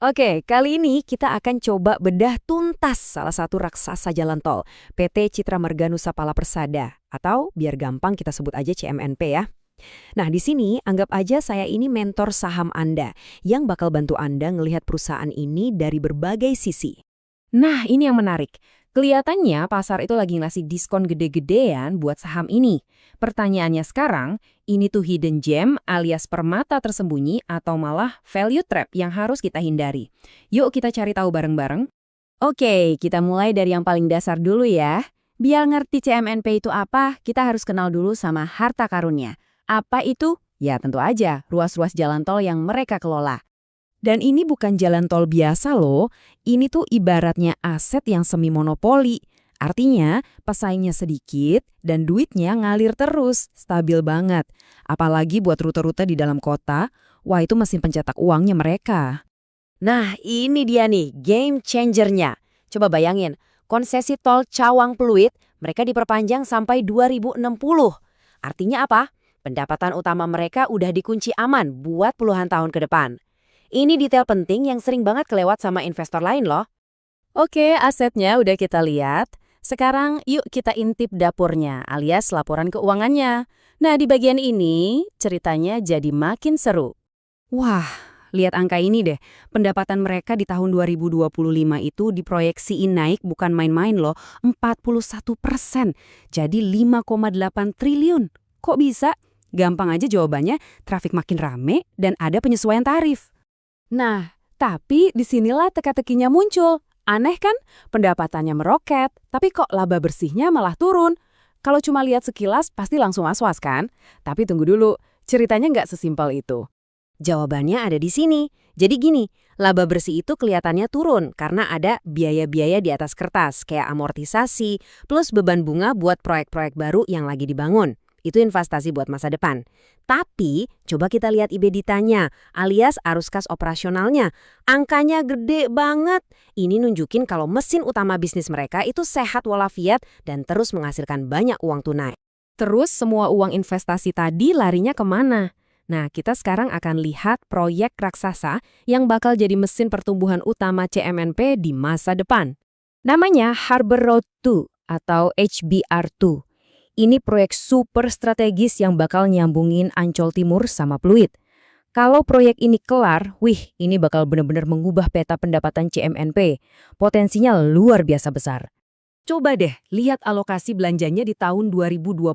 Oke, kali ini kita akan coba bedah tuntas salah satu raksasa jalan tol, PT Citra Marga Nusa Pala Persada, atau biar gampang kita sebut aja CMNP ya. Nah, di sini anggap aja saya ini mentor saham Anda yang bakal bantu Anda ngelihat perusahaan ini dari berbagai sisi. Nah, ini yang menarik. Kelihatannya pasar itu lagi ngasih diskon gede-gedean buat saham ini. Pertanyaannya sekarang, ini tuh hidden gem alias permata tersembunyi atau malah value trap yang harus kita hindari. Yuk kita cari tahu bareng-bareng. Oke, kita mulai dari yang paling dasar dulu ya. Biar ngerti CMNP itu apa, kita harus kenal dulu sama harta karunnya. Apa itu? Ya tentu aja, ruas-ruas jalan tol yang mereka kelola. Dan ini bukan jalan tol biasa loh, ini tuh ibaratnya aset yang semi monopoli. Artinya, pesaingnya sedikit dan duitnya ngalir terus, stabil banget. Apalagi buat rute-rute di dalam kota, wah itu mesin pencetak uangnya mereka. Nah, ini dia nih, game changernya. Coba bayangin, konsesi tol Cawang Pluit mereka diperpanjang sampai 2060. Artinya apa? Pendapatan utama mereka udah dikunci aman buat puluhan tahun ke depan. Ini detail penting yang sering banget kelewat sama investor lain loh. Oke, asetnya udah kita lihat. Sekarang yuk kita intip dapurnya alias laporan keuangannya. Nah, di bagian ini ceritanya jadi makin seru. Wah, lihat angka ini deh. Pendapatan mereka di tahun 2025 itu diproyeksiin naik bukan main-main loh, 41%. Jadi 5,8 triliun. Kok bisa? Gampang aja jawabannya, trafik makin rame dan ada penyesuaian tarif. Nah, tapi disinilah teka-tekinya muncul. Aneh kan? Pendapatannya meroket, tapi kok laba bersihnya malah turun. Kalau cuma lihat sekilas pasti langsung was-was kan? Tapi tunggu dulu, ceritanya nggak sesimpel itu. Jawabannya ada di sini. Jadi gini, laba bersih itu kelihatannya turun karena ada biaya-biaya di atas kertas, kayak amortisasi, plus beban bunga buat proyek-proyek baru yang lagi dibangun. Itu investasi buat masa depan. Tapi, coba kita lihat EBITDA-nya, alias arus kas operasionalnya. Angkanya gede banget. Ini nunjukin kalau mesin utama bisnis mereka itu sehat walafiat dan terus menghasilkan banyak uang tunai. Terus semua uang investasi tadi larinya kemana? Nah, kita sekarang akan lihat proyek raksasa yang bakal jadi mesin pertumbuhan utama CMNP di masa depan. Namanya Harbor Road 2 atau HBR2. Ini proyek super strategis yang bakal nyambungin Ancol Timur sama Pluit. Kalau proyek ini kelar, ini bakal benar-benar mengubah peta pendapatan CMNP. Potensinya luar biasa besar. Coba deh lihat alokasi belanjanya di tahun 2026.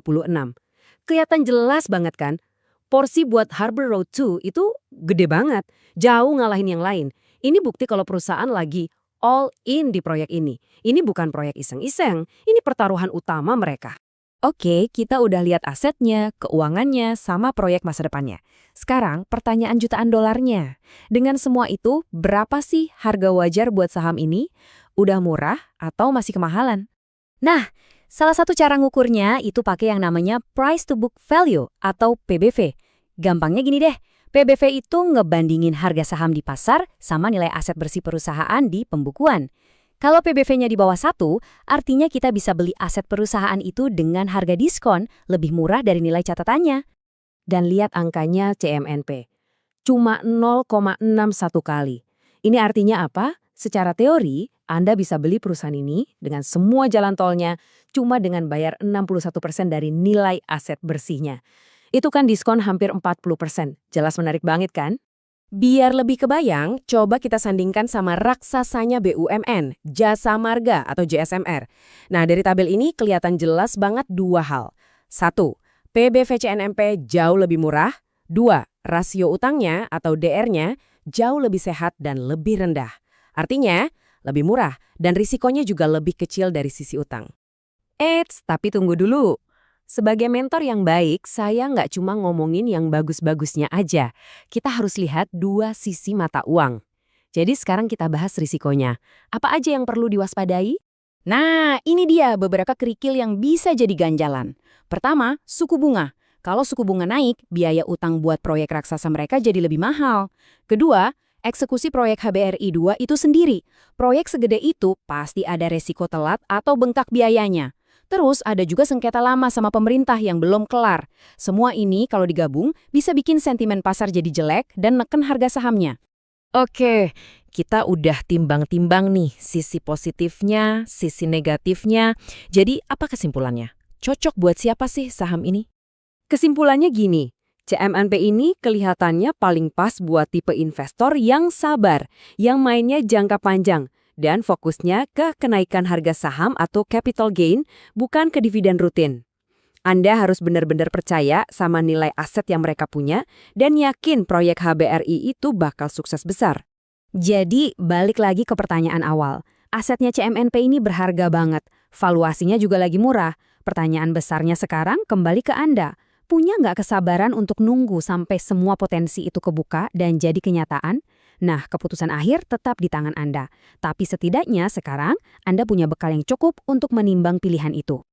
Kelihatan jelas banget kan? Porsi buat Harbor Road 2 itu gede banget, jauh ngalahin yang lain. Ini bukti kalau perusahaan lagi all in di proyek ini. Ini bukan proyek iseng-iseng, ini pertaruhan utama mereka. Oke, kita udah lihat asetnya, keuangannya, sama proyek masa depannya. Sekarang pertanyaan jutaan dolarnya. Dengan semua itu, berapa sih harga wajar buat saham ini? Udah murah atau masih kemahalan? Nah, salah satu cara ngukurnya itu pakai yang namanya Price to Book Value atau PBV. Gampangnya gini deh, PBV itu ngebandingin harga saham di pasar sama nilai aset bersih perusahaan di pembukuan. Kalau PBV-nya di bawah 1, artinya kita bisa beli aset perusahaan itu dengan harga diskon lebih murah dari nilai catatannya. Dan lihat angkanya CMNP. Cuma 0,61 kali. Ini artinya apa? Secara teori, Anda bisa beli perusahaan ini dengan semua jalan tolnya cuma dengan bayar 61% dari nilai aset bersihnya. Itu kan diskon hampir 40%. Jelas menarik banget kan? Biar lebih kebayang, coba kita sandingkan sama raksasanya BUMN, Jasa Marga atau JSMR. Nah, dari tabel ini kelihatan jelas banget dua hal. 1. PBV CMNP jauh lebih murah. 2. Rasio utangnya atau DR-nya jauh lebih sehat dan lebih rendah. Artinya, lebih murah dan risikonya juga lebih kecil dari sisi utang. Eits, tapi tunggu dulu. Sebagai mentor yang baik, saya nggak cuma ngomongin yang bagus-bagusnya aja. Kita harus lihat dua sisi mata uang. Jadi sekarang kita bahas risikonya. Apa aja yang perlu diwaspadai? Nah, ini dia beberapa kerikil yang bisa jadi ganjalan. Pertama, suku bunga. Kalau suku bunga naik, biaya utang buat proyek raksasa mereka jadi lebih mahal. Kedua, eksekusi proyek HBRI 2 itu sendiri. Proyek segede itu pasti ada resiko telat atau bengkak biayanya. Terus ada juga sengketa lama sama pemerintah yang belum kelar. Semua ini kalau digabung bisa bikin sentimen pasar jadi jelek dan neken harga sahamnya. Oke, kita udah timbang-timbang nih sisi positifnya, sisi negatifnya. Jadi apa kesimpulannya? Cocok buat siapa sih saham ini? Kesimpulannya gini, CMNP ini kelihatannya paling pas buat tipe investor yang sabar, yang mainnya jangka panjang, dan fokusnya ke kenaikan harga saham atau capital gain, bukan ke dividen rutin. Anda harus benar-benar percaya sama nilai aset yang mereka punya dan yakin proyek HBRI itu bakal sukses besar. Jadi, balik lagi ke pertanyaan awal. Asetnya CMNP ini berharga banget, valuasinya juga lagi murah. Pertanyaan besarnya sekarang kembali ke Anda. Punya nggak kesabaran untuk nunggu sampai semua potensi itu kebuka dan jadi kenyataan? Nah, keputusan akhir tetap di tangan Anda. Tapi setidaknya sekarang Anda punya bekal yang cukup untuk menimbang pilihan itu.